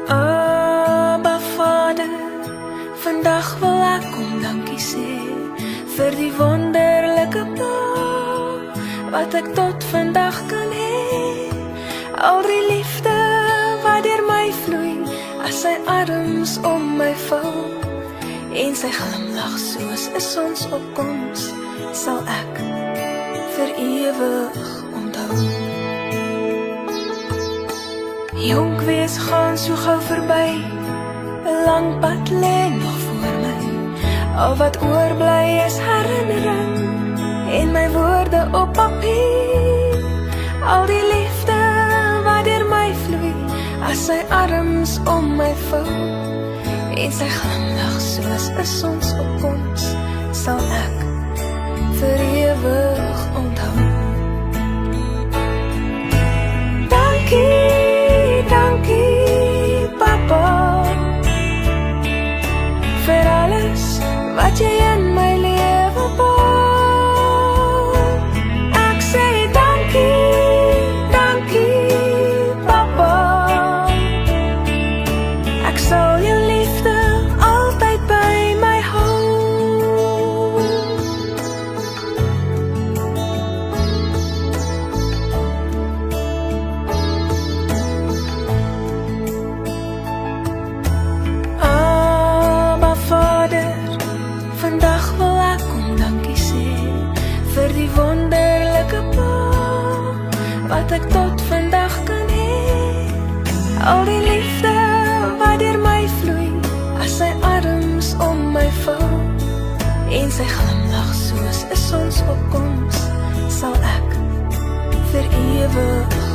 Abba Vader, vandag wil ek kom dankie sê vir die wonderlike pa wat ek tot vandag kan hê. Al die liefde wat deur my vloei as sy arms om my vou en sy glimlag soos 'n sonsopkoms sal ek vir ewig onthou. Jonk wees gaan so gou verby, 'n lang pad lê nog voor my. Al wat oorbly is herinnering en my woorde op papier. Al die liefde wat deur my vloei as sy arms om my vou en sy glimlag soos 'n sonsopkoms sal ek vir ewig onthou. Dankie, dankie papa vir alles wat jy in my lewe bou. Ek sê dankie, dankie papa. Ek sal jou liefde altyd by my hou. Abba Vader, vandag wil ek kom dankie sê vir die wonderlike pa wat ek tot vandag kan hê. Al die liefde wat deur my vloei as sy arms om my vou en sy glimlag soos 'n sonsopkoms sal ek vir ewig